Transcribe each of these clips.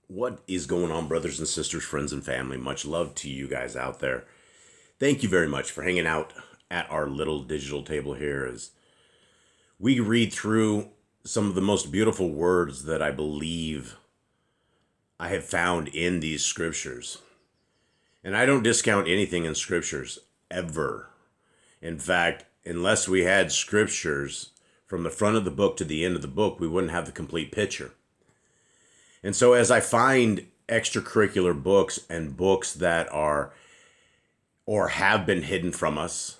What is going on, brothers and sisters, friends and family? Much love to you guys out there. Thank you very much for hanging out at our little digital table here as we read through some of the most beautiful words that I believe I have found in these scriptures. And I don't discount anything in scriptures, ever. In fact, unless we had scriptures from the front of the book to the end of the book, we wouldn't have the complete picture. And so as I find extracurricular books and books that are or have been hidden from us,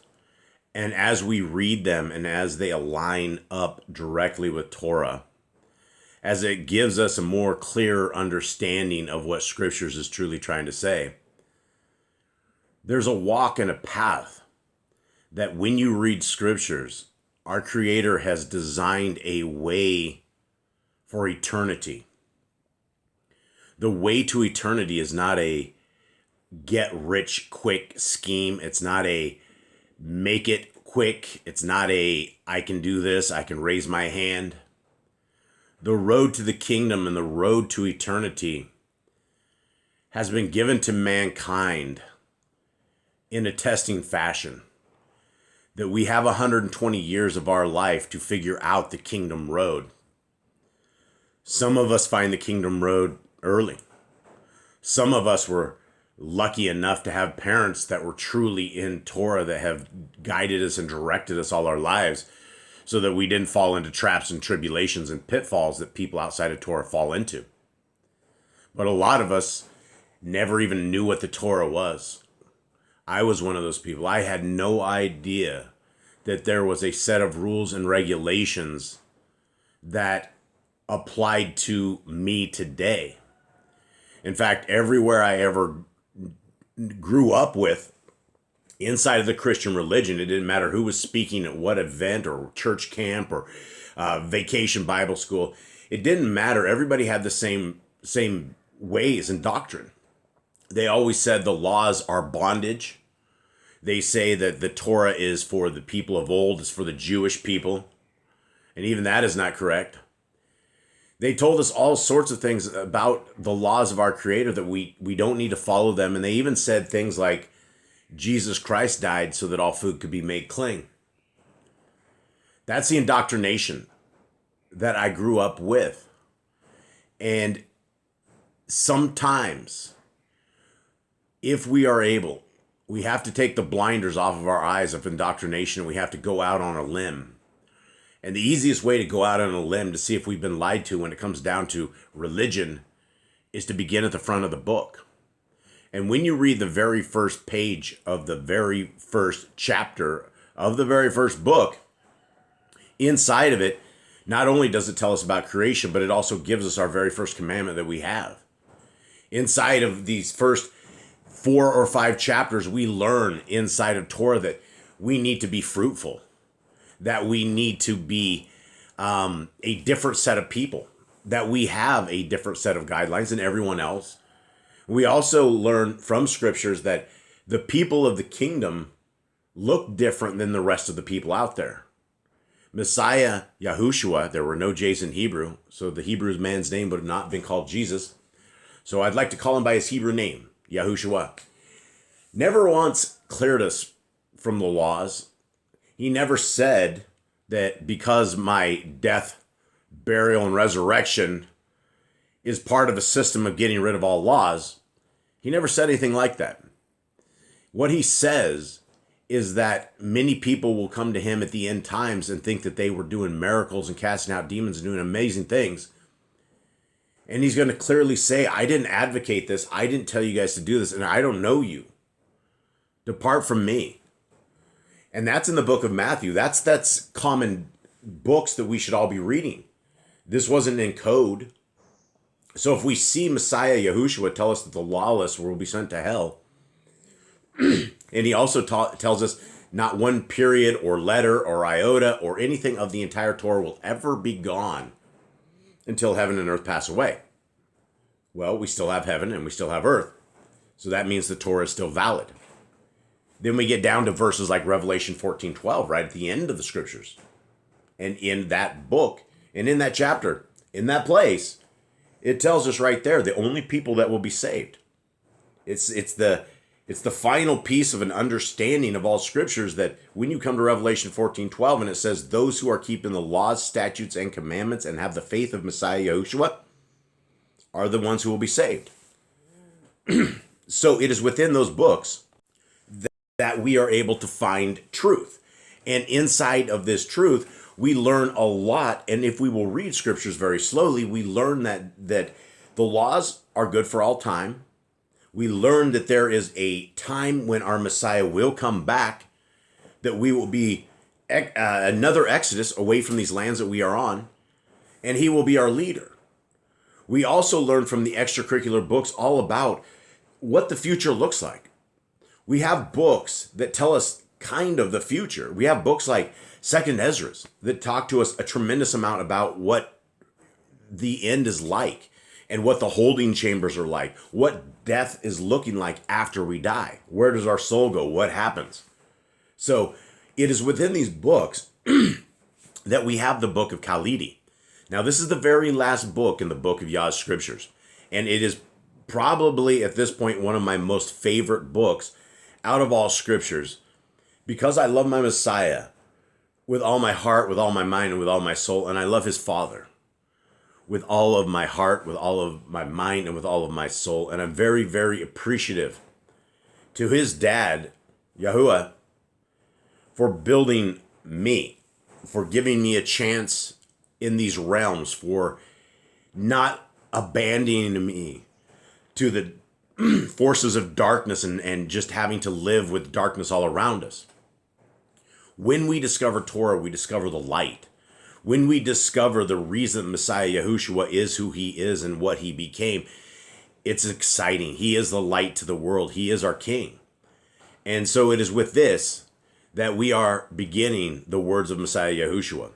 and as we read them and as they align up directly with Torah, as it gives us a more clear understanding of what Scriptures is truly trying to say, there's a walk and a path that when you read Scriptures, our Creator has designed a way for eternity. The way to eternity is not a get rich quick scheme. It's not a make it quick. It's not a I can do this, I can raise my hand. The road to the kingdom and the road to eternity has been given to mankind in a testing fashion. That we have 120 years of our life to figure out the kingdom road. Some of us find the kingdom road early. Some of us were lucky enough to have parents that were truly in Torah that have guided us and directed us all our lives so that we didn't fall into traps and tribulations and pitfalls that people outside of Torah fall into. But a lot of us never even knew what the Torah was. I was one of those people. I had no idea that there was a set of rules and regulations that applied to me today. In fact, everywhere I ever grew up with inside of the Christian religion, it didn't matter who was speaking at what event or church camp or vacation Bible school. It didn't matter. Everybody had the same ways and doctrine. They always said the laws are bondage. They say that the Torah is for the people of old, it's for the Jewish people. And even that is not correct. They told us all sorts of things about the laws of our Creator that we don't need to follow them. And they even said things like Jesus Christ died so that all food could be made clean. That's the indoctrination that I grew up with. And sometimes, if we are able, we have to take the blinders off of our eyes of indoctrination. We have to go out on a limb. And the easiest way to go out on a limb to see if we've been lied to when it comes down to religion is to begin at the front of the book. And when you read the very first page of the very first chapter of the very first book, inside of it, not only does it tell us about creation, but it also gives us our very first commandment that we have. Inside of these first 4 or 5 chapters, we learn inside of Torah that we need to be fruitful. That we need to be a different set of people, that we have a different set of guidelines than everyone else. We also learn from scriptures that the people of the kingdom look different than the rest of the people out there. Messiah, Yahushua, there were no J's in Hebrew, so the Hebrew man's name would have not been called Jesus. So I'd like to call him by his Hebrew name, Yahushua. Never once cleared us from the laws. He never said that because my death, burial, and resurrection is part of a system of getting rid of all laws. He never said anything like that. What he says is that many people will come to him at the end times and think that they were doing miracles and casting out demons and doing amazing things. And he's going to clearly say, I didn't advocate this. I didn't tell you guys to do this, and I don't know you. Depart from me. And that's in the book of Matthew. That's common books that we should all be reading. This wasn't in code. So if we see Messiah Yahushua tell us that the lawless will be sent to hell, and he also tells us not one period or letter or iota or anything of the entire Torah will ever be gone until heaven and earth pass away. Well, we still have heaven and we still have earth. So that means the Torah is still valid. Then we get down to verses like Revelation 14:12, right at the end of the scriptures. And in that book, and in that chapter, in that place, It tells us right there the only people that will be saved. It's the final piece of an understanding of all scriptures, that when you come to Revelation 14:12 and it says, those who are keeping the laws, statutes, and commandments and have the faith of Messiah Yahushua are the ones who will be saved. So it is within those books that we are able to find truth. And inside of this truth, we learn a lot. And if we will read scriptures very slowly, we learn that the laws are good for all time. We learn that there is a time when our Messiah will come back, that we will be another exodus away from these lands that we are on, and he will be our leader. We also learn from the extracurricular books all about what the future looks like. We have books that tell us kind of the future. We have books like Second Ezra's that talk to us a tremendous amount about what the end is like and what the holding chambers are like, what death is looking like after we die. Where does our soul go? What happens? So it is within these books that we have the book of Khalidi. Now, this is the very last book in the book of Yah Scriptures, and it is probably at this point one of my most favorite books out of all scriptures, because I love my Messiah with all my heart, with all my mind, and with all my soul, and I love his Father with all of my heart, with all of my mind, and with all of my soul. And I'm very, very appreciative to his dad, Yahuwah, for building me, for giving me a chance in these realms, for not abandoning me to the forces of darkness and just having to live with darkness all around us. When we discover Torah, we discover the light. When we discover the reason Messiah Yahushua is who he is and what he became, it's exciting. He is the light to the world. He is our king. And so it is with this that we are beginning the words of Messiah Yahushua.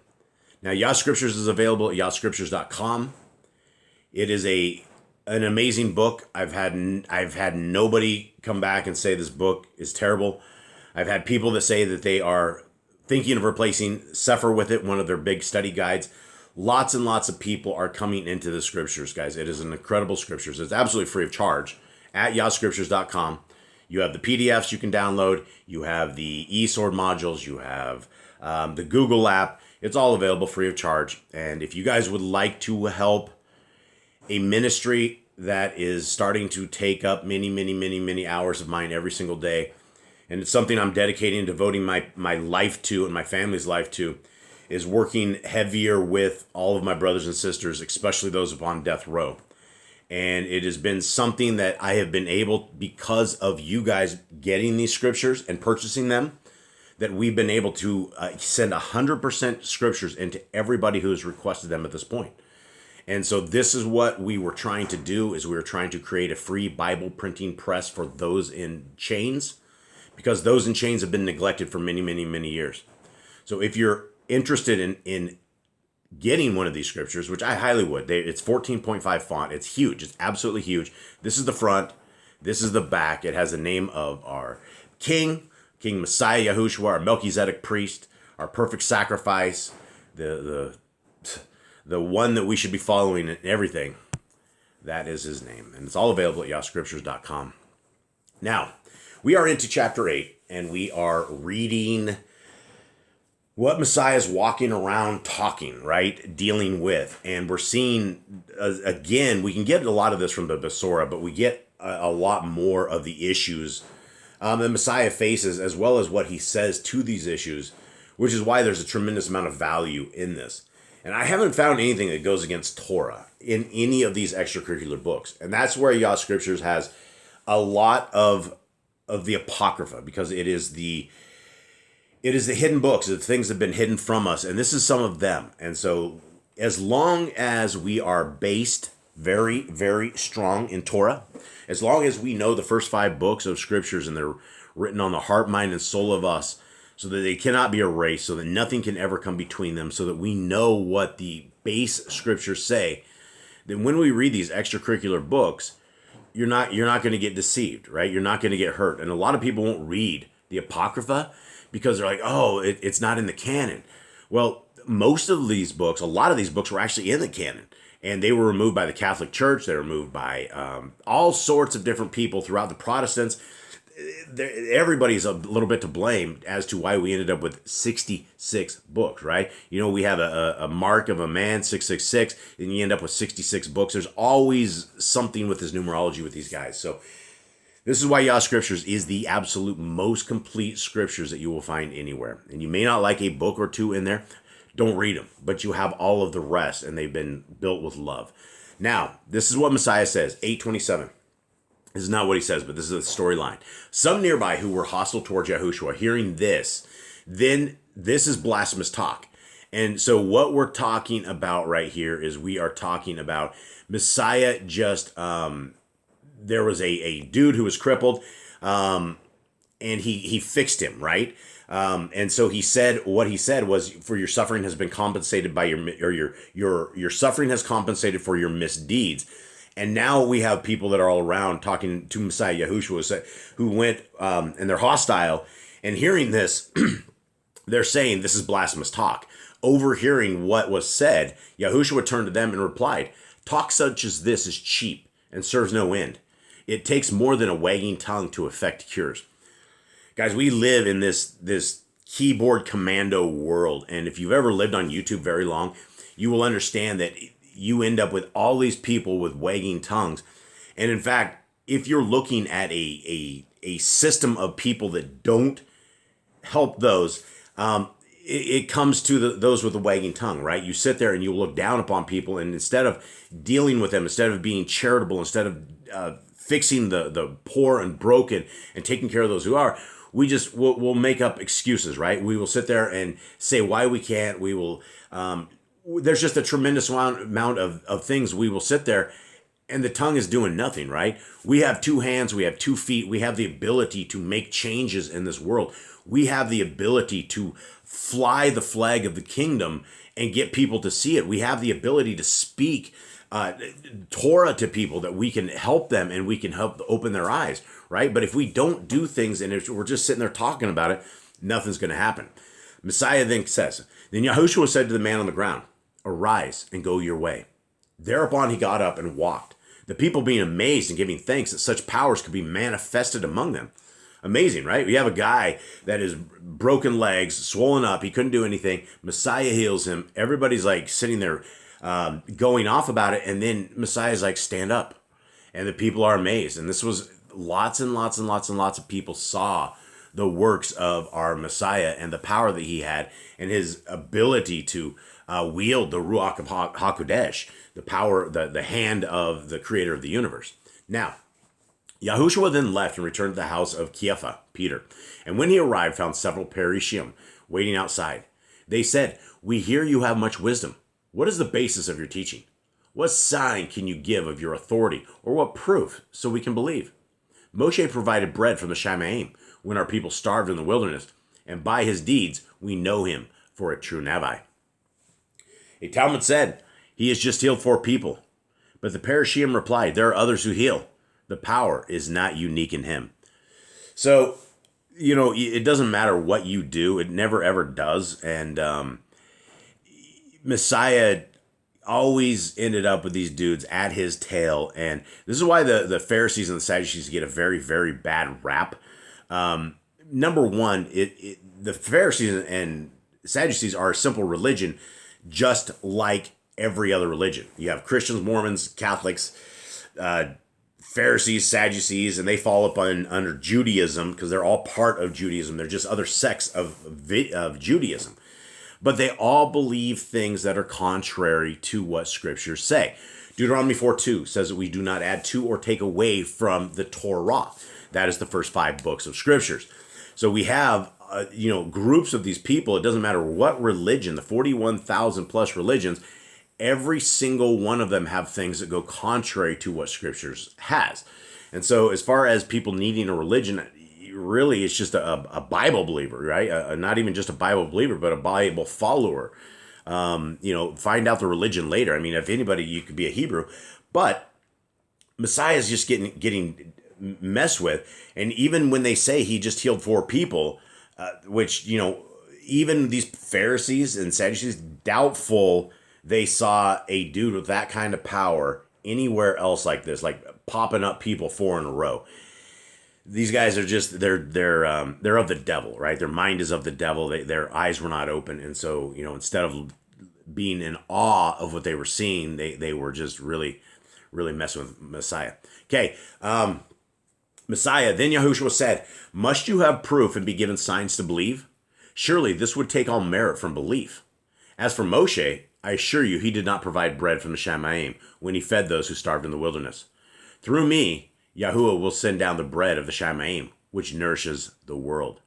Now, Yah Scriptures is available at yahscriptures.com. It is an amazing book. I've had nobody come back and say this book is terrible. I've had people that say that they are thinking of replacing Sefer with it, one of their big study guides. Lots and lots of people are coming into the scriptures, guys. It is an incredible scriptures. It's absolutely free of charge at yahscriptures.com. You have the PDFs you can download. You have the eSword modules. You have the Google app. It's all available free of charge. And if you guys would like to help a ministry that is starting to take up many hours of mine every single day, and it's something I'm dedicating and devoting my life to and my family's life to, is working heavier with all of my brothers and sisters, especially those upon death row. And it has been something that I have been able, because of you guys getting these scriptures and purchasing them, that we've been able to send 100% scriptures into everybody who has requested them at this point. And so this is what we were trying to do, is we were trying to create a free Bible printing press for those in chains, because those in chains have been neglected for many years. So if you're interested in getting one of these scriptures, which I highly would, it's 14.5 font. It's huge. It's absolutely huge. This is the front. This is the back. It has the name of our King Messiah Yahushua, our Melchizedek priest, our perfect sacrifice, the one that we should be following in everything. That is his name. And it's all available at yahscriptures.com. Now, we are into chapter 8, and we are reading what Messiah is walking around talking, right? Dealing with. And we're seeing, again, we can get a lot of this from the Besorah, but we get a lot more of the issues that Messiah faces, as well as what he says to these issues, which is why there's a tremendous amount of value in this. And I haven't found anything that goes against Torah in any of these extracurricular books. And that's where Yah Scriptures has a lot of the Apocrypha, because it is the hidden books, the things that have been hidden from us, and this is some of them. And so as long as we are based very, very strong in Torah, as long as we know the first 5 books of scriptures and they're written on the heart, mind, and soul of us, so that they cannot be erased, so that nothing can ever come between them, so that we know what the base scriptures say, then when we read these extracurricular books, you're not going to get deceived, right? You're not going to get hurt. And a lot of people won't read the Apocrypha because they're like, oh, it's not in the canon. Well, most of these books, a lot of these books were actually in the canon. And they were removed by the Catholic Church. They were removed by all sorts of different people throughout the Protestants. Everybody's a little bit to blame as to why we ended up with 66 books, right? You know, we have a mark of a man, 666, and you end up with 66 books. There's always something with this numerology with these guys. So this is why Yah Scriptures is the absolute most complete scriptures that you will find anywhere. And you may not like a book or two in there. Don't read them, but you have all of the rest, and they've been built with love. Now, this is what Messiah says, 8:27. This is not what he says, but this is a storyline. Some nearby who were hostile towards Yahushua, hearing this, then this is blasphemous talk. And so what we're talking about right here is we are talking about Messiah just, there was a dude who was crippled, and he fixed him, right? And so he said, what he said was, for your suffering has been compensated by your suffering has compensated for your misdeeds. And now we have people that are all around talking to Messiah Yahushua who went, and they're hostile, and hearing this, they're saying this is blasphemous talk. Overhearing what was said, Yahushua turned to them and replied, talk such as this is cheap and serves no end. It takes more than a wagging tongue to effect cures. Guys, we live in this keyboard commando world. And if you've ever lived on YouTube very long, you will understand that you end up with all these people with wagging tongues. And in fact, if you're looking at a system of people that don't help those, it comes to those with the wagging tongue, right? You sit there and you look down upon people, and instead of dealing with them, instead of being charitable, instead of fixing the poor and broken and taking care of those who are, we'll make up excuses, right? We will sit there and say why we can't. We will, there's just a tremendous amount of things. We will sit there, and the tongue is doing nothing, right? We have 2 hands, we have 2 feet, we have the ability to make changes in this world. We have the ability to fly the flag of the kingdom and get people to see it. We have the ability to speak Torah to people, that we can help them and we can help open their eyes, right? But if we don't do things and if we're just sitting there talking about it, nothing's going to happen. Messiah then says, then Yahushua said to the man on the ground, arise and go your way. Thereupon he got up and walked, the people being amazed and giving thanks that such powers could be manifested among them. Amazing, right? We have a guy that is broken legs, swollen up. He couldn't do anything. Messiah heals him. Everybody's like sitting there going off about it. And then Messiah's like, stand up. And the people are amazed. And this was lots and lots and lots and lots of people saw the works of our Messiah and the power that he had and his ability to wield the Ruach of HaKodesh, the power, the hand of the creator of the universe. Now, Yahushua then left and returned to the house of Kepha, Peter. And when he arrived, found several Perishim waiting outside. They said, we hear you have much wisdom. What is the basis of your teaching? What sign can you give of your authority, or what proof, so we can believe? Moshe provided bread from the Shamaim when our people starved in the wilderness, and by his deeds we know him for a true Navi. A Talmud said, he has just healed 4 people. But the Perishim replied, there are others who heal. The power is not unique in him. So, you know, it doesn't matter what you do. It never, ever does. And Messiah always ended up with these dudes at his tail. And this is why the Pharisees and the Sadducees get a very, very bad rap. Number one, the Pharisees and Sadducees are a simple religion, just like every other religion. You have Christians, Mormons, Catholics, Pharisees, Sadducees, and they fall up under Judaism because they're all part of Judaism. They're just other sects of Judaism. But they all believe things that are contrary to what scriptures say. Deuteronomy 4:2 says that we do not add to or take away from the Torah. That is the first 5 books of scriptures. So we have groups of these people. It doesn't matter what religion, the 41,000 plus religions, every single one of them have things that go contrary to what scriptures has. And so as far as people needing a religion, really it's just a Bible believer, right? Not even just a Bible believer, but a Bible follower. Find out the religion later. I mean, if anybody, you could be a Hebrew, but Messiah is just getting messed with. And even when they say he just healed 4 people, which, even these Pharisees and Sadducees, doubtful they saw a dude with that kind of power anywhere else like this, like popping up people 4 in a row. These guys are just they're of the devil, right? Their mind is of the devil. Their eyes were not open, and so instead of being in awe of what they were seeing, they were just really messing with Messiah. Okay, Messiah. Then Yahushua said, "Must you have proof and be given signs to believe? Surely this would take all merit from belief. As for Moshe, I assure you, he did not provide bread from the Shamayim when he fed those who starved in the wilderness. Through me, Yahuwah will send down the bread of the Shamayim, which nourishes the world."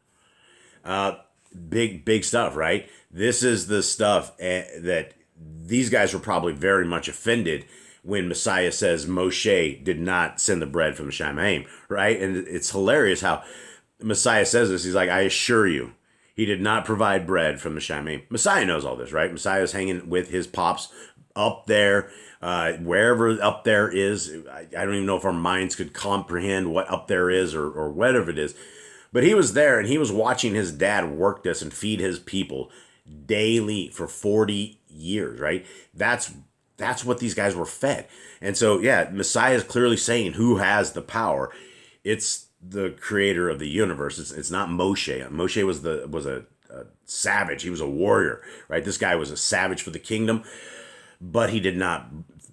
Big stuff, right? This is the stuff that these guys were probably very much offended when Messiah says Moshe did not send the bread from the Shamayim, right? And it's hilarious how Messiah says this. He's like, "I assure you, he did not provide bread from the Shamayim." Messiah knows all this, right? Messiah is hanging with his pops up there, wherever up there is. I don't even know if our minds could comprehend what up there is or whatever it is. But he was there and he was watching his dad work this and feed his people daily for 40 years, right? That's what these guys were fed. And so, yeah, Messiah is clearly saying who has the power. It's the creator of the universe. It's not Moshe. Moshe was a savage. He was a warrior, right? This guy was a savage for the kingdom, but he did not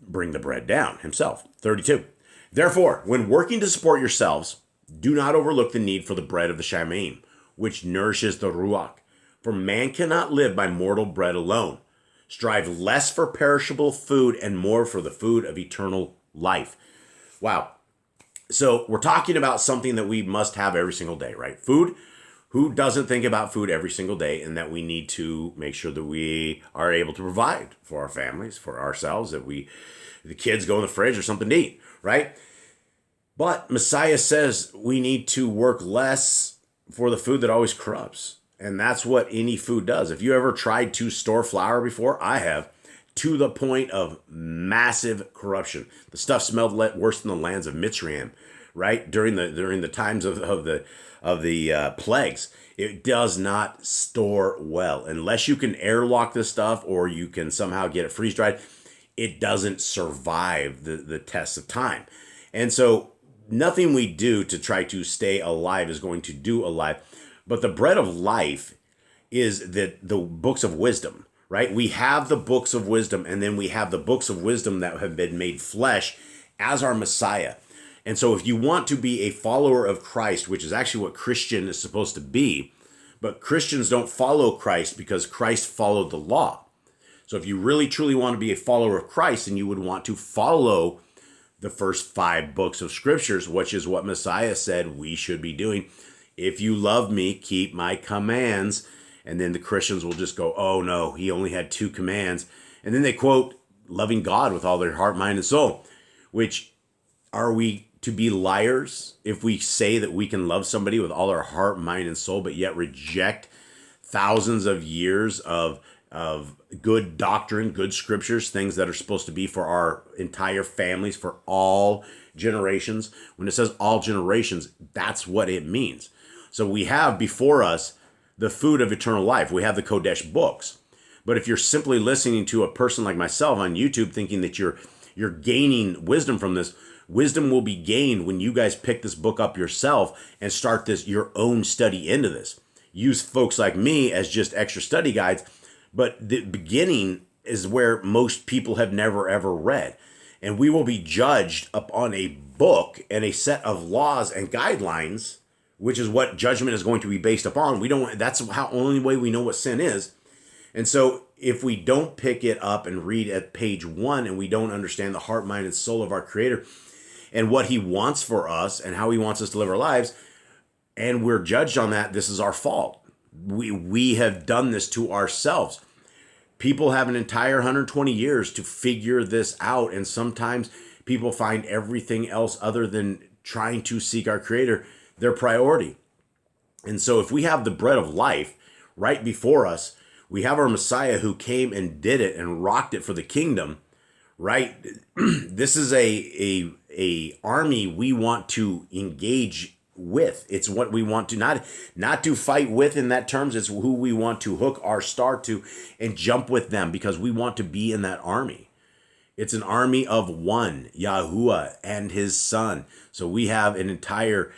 bring the bread down himself. 32. Therefore, when working to support yourselves, do not overlook the need for the bread of the Shamayim, which nourishes the Ruach. For man cannot live by mortal bread alone. Strive less for perishable food and more for the food of eternal life. Wow. So we're talking about something that we must have every single day, right? Food. Who doesn't think about food every single day, and that we need to make sure that we are able to provide for our families, for ourselves, that the kids go in the fridge or something to eat, right? But Messiah says we need to work less for the food that always corrupts. And that's what any food does. If you ever tried to store flour before, I have, to the point of massive corruption. The stuff smelled worse than the lands of Mitzrayim, right? During the times of the plagues. It does not store well. Unless you can airlock this stuff or you can somehow get it freeze dried, it doesn't survive the test of time. And so nothing we do to try to stay alive is going to do alive. But the bread of life is the books of wisdom, right? We have the books of wisdom, and then we have the books of wisdom that have been made flesh as our Messiah. And so if you want to be a follower of Christ, which is actually what Christian is supposed to be, but Christians don't follow Christ because Christ followed the law. So if you really truly want to be a follower of Christ, then you would want to follow the first 5 books of scriptures, which is what Messiah said we should be doing. If you love me, keep my commands. And then the Christians will just go, oh no, he only had 2 commands. And then they quote, loving God with all their heart, mind, and soul. Which, are we to be liars if we say that we can love somebody with all our heart, mind, and soul, but yet reject thousands of years of good doctrine, good scriptures, things that are supposed to be for our entire families, for all generations? When it says all generations, that's what it means. So we have before us the food of eternal life. We have the Kodesh books. But if you're simply listening to a person like myself on YouTube thinking that you're gaining wisdom from this, wisdom will be gained when you guys pick this book up yourself and start your own study into this. Use folks like me as just extra study guides, but the beginning is where most people have never ever read. And we will be judged upon a book and a set of laws and guidelines, which is what judgment is going to be based upon. That's how only way we know what sin is. And so if we don't pick it up and read at page 1 and we don't understand the heart, mind, and soul of our Creator and what he wants for us and how he wants us to live our lives, and we're judged on that, this is our fault. We have done this to ourselves. People have an entire 120 years to figure this out, and sometimes people find everything else other than trying to seek our Creator their priority. And so if we have the bread of life right before us, we have our Messiah who came and did it and rocked it for the kingdom, right? This is a army we want to engage with. It's what we want to not to fight with in that terms. It's who we want to hook our star to and jump with them, because we want to be in that army. It's an army of one, Yahuwah and his son. So we have an entire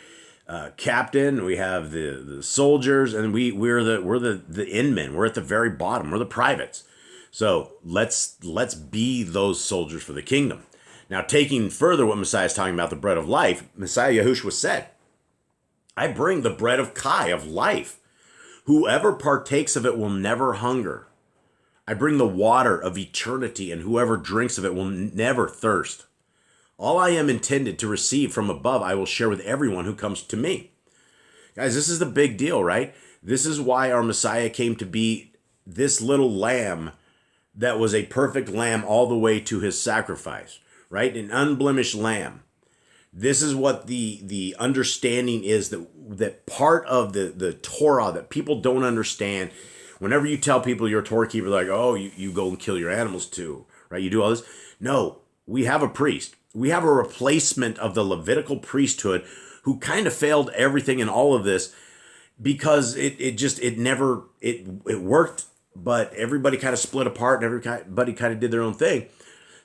captain, we have the soldiers, and we're the inmen. We're at the very bottom. We're the privates. So let's be those soldiers for the kingdom. Now, taking further what Messiah is talking about, the bread of life, Messiah Yahushua said, I bring the bread of Kai, of life. Whoever partakes of it will never hunger. I bring the water of eternity, and whoever drinks of it will never thirst. All I am intended to receive from above, I will share with everyone who comes to me. Guys, this is the big deal, right? This is why our Messiah came to be this little lamb that was a perfect lamb all the way to his sacrifice, right? An unblemished lamb. This is what the understanding is, that part of the Torah that people don't understand. Whenever you tell people you're a Torah keeper, like, oh, you go and kill your animals too, right? You do all this. No, we have a priest. We have a replacement of the Levitical priesthood who kind of failed everything in all of this, because it worked, but everybody kind of split apart and everybody kind of did their own thing.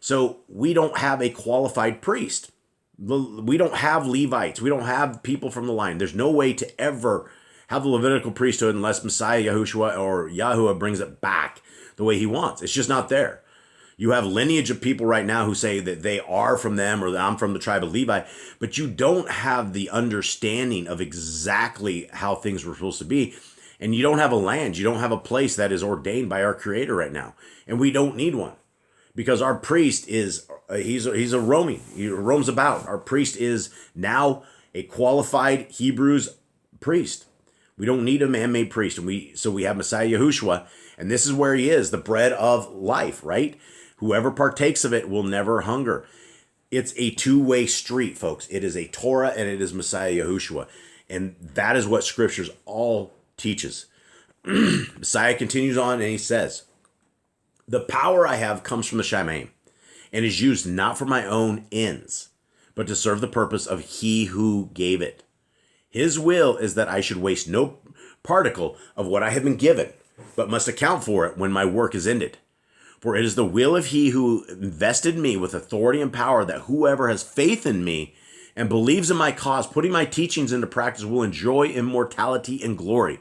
So we don't have a qualified priest. We don't have Levites. We don't have people from the line. There's no way to ever have the Levitical priesthood unless Messiah Yahushua or Yahuwah brings it back the way he wants. It's just not there. You have lineage of people right now who say that they are from them, or that I'm from the tribe of Levi, but you don't have the understanding of exactly how things were supposed to be. And you don't have a land. You don't have a place that is ordained by our Creator right now. And we don't need one, because our priest he's a roaming. He roams about. Our priest is now a qualified Hebrews priest. We don't need a man-made priest. So we have Messiah Yahushua, and this is where he is, the bread of life, right? Whoever partakes of it will never hunger. It's a two-way street, folks. It is a Torah and it is Messiah Yahushua. And that is what Scriptures all teaches. Messiah continues on and he says, the power I have comes from the Shemaim, and is used not for my own ends, but to serve the purpose of he who gave it. His will is that I should waste no particle of what I have been given, but must account for it when my work is ended. For it is the will of he who invested me with authority and power, that whoever has faith in me and believes in my cause, putting my teachings into practice, will enjoy immortality and glory.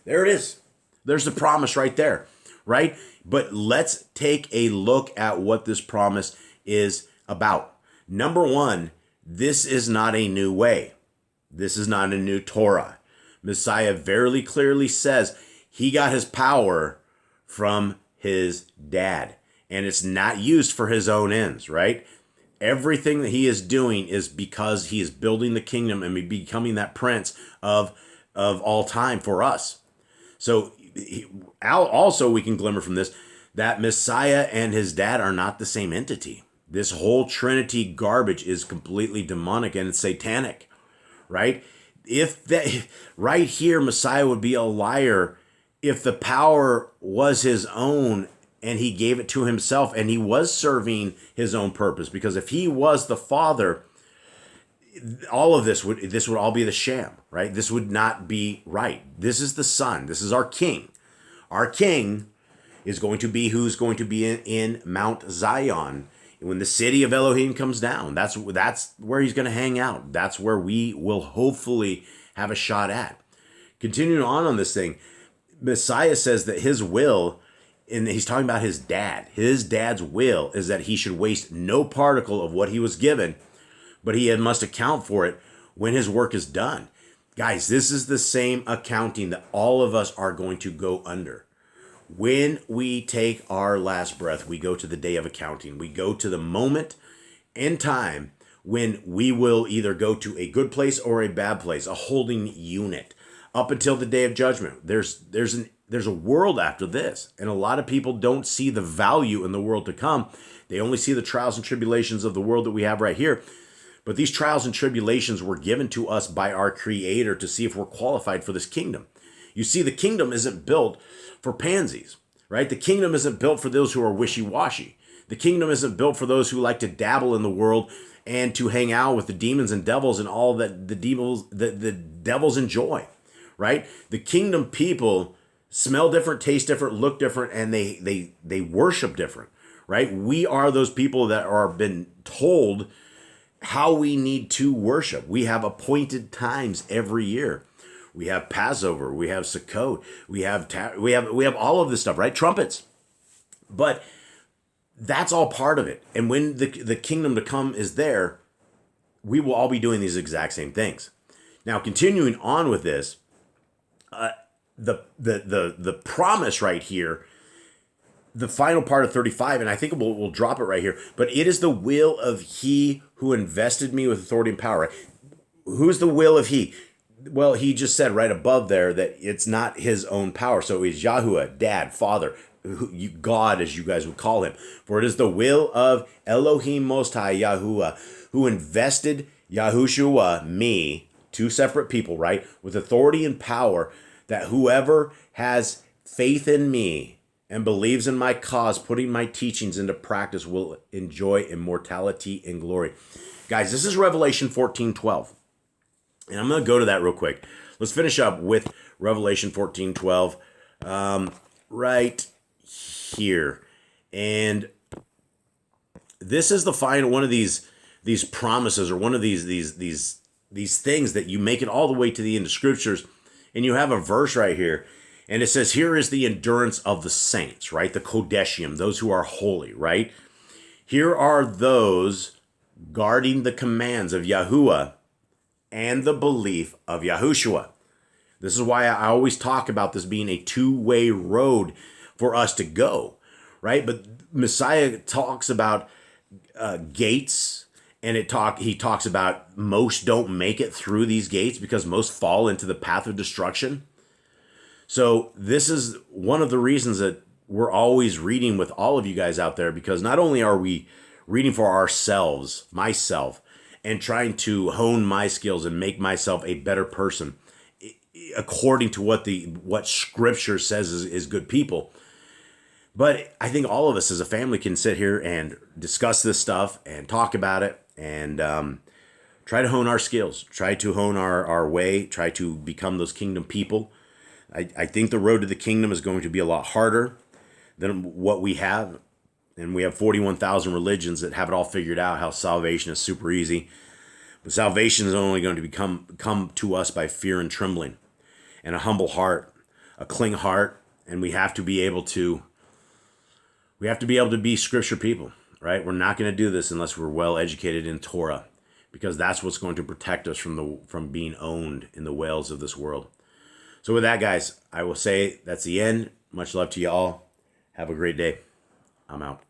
There it is. There's the promise right there, right? But let's take a look at what this promise is about. Number one, this is not a new way. This is not a new Torah. Messiah very clearly says he got his power from his dad, and it's not used for his own ends, right? Everything that he is doing is because he is building the kingdom and becoming that prince of all time for us. So also we can glimmer from this that Messiah and his dad are not the same entity. This whole Trinity garbage is completely demonic and it's satanic, right? If that right here, Messiah would be a liar if the power was his own and he gave it to himself and he was serving his own purpose. Because if he was the Father, all of this would all be the sham, right? This would not be right. This is the Son. This is our King. Our King is going to be who's going to be in Mount Zion when the city of Elohim comes down. That's where he's going to hang out. That's where we will hopefully have a shot at. Continuing on this thing, Messiah says that his will, and he's talking about his dad. His dad's will is that he should waste no particle of what he was given, but he must account for it when his work is done. Guys, this is the same accounting that all of us are going to go under. When we take our last breath, we go to the day of accounting. We go to the moment in time when we will either go to a good place or a bad place, a holding unit, up until the day of judgment. There's a world after this, and a lot of people don't see the value in the world to come. They only see the trials and tribulations of the world that we have right here. But these trials and tribulations were given to us by our Creator to see if we're qualified for this kingdom. You see, the kingdom isn't built for pansies, right? The kingdom isn't built for those who are wishy-washy. The kingdom isn't built for those who like to dabble in the world and to hang out with the demons and devils and all that the devils enjoy, right? The kingdom people smell different, taste different, look different, and they worship different, right? We are those people that are been told how we need to worship. We have appointed times every year. We have Passover, we have Sukkot, we have all of this stuff, right? Trumpets. But that's all part of it. And when the kingdom to come is there, we will all be doing these exact same things. Now, continuing on with this, the promise right here, the final part of 35, and I think we'll drop it right here, but it is the will of he who invested me with authority and power. Right? Who's the will of he? Well, he just said right above there that it's not his own power. So he's Yahuwah, Dad, Father, God, as you guys would call him. For it is the will of Elohim Most High, Yahuwah, who invested Yahushua, me, two separate people, right, with authority and power, that whoever has faith in me and believes in my cause, putting my teachings into practice, will enjoy immortality and glory. Guys, this is Revelation 14:12. And I'm going to go to that real quick. Let's finish up with Revelation 14:12 right here. And this is the final one of these promises, or one of these things that you make it all the way to the end of Scriptures. And you have a verse right here. And it says, here is the endurance of the saints, right? The Kodeshim, those who are holy, right? Here are those guarding the commands of Yahuwah and the belief of Yahushua. This is why I always talk about this being a two-way road for us to go, right? But Messiah talks about gates, and he talks about most don't make it through these gates because most fall into the path of destruction. So this is one of the reasons that we're always reading with all of you guys out there, because not only are we reading for ourselves, myself, and trying to hone my skills and make myself a better person according to what Scripture says is good people. But I think all of us as a family can sit here and discuss this stuff and talk about it and try to hone our skills, try to hone our way, try to become those kingdom people. I think the road to the kingdom is going to be a lot harder than what we have. And we have 41,000 religions that have it all figured out, how salvation is super easy. But salvation is only going to come to us by fear and trembling and a humble heart, a clean heart. And we have to be able to be Scripture people, right? We're not going to do this unless we're well educated in Torah, because that's what's going to protect us from being owned in the whales of this world. So with that, guys, I will say that's the end. Much love to you all. Have a great day. I'm out.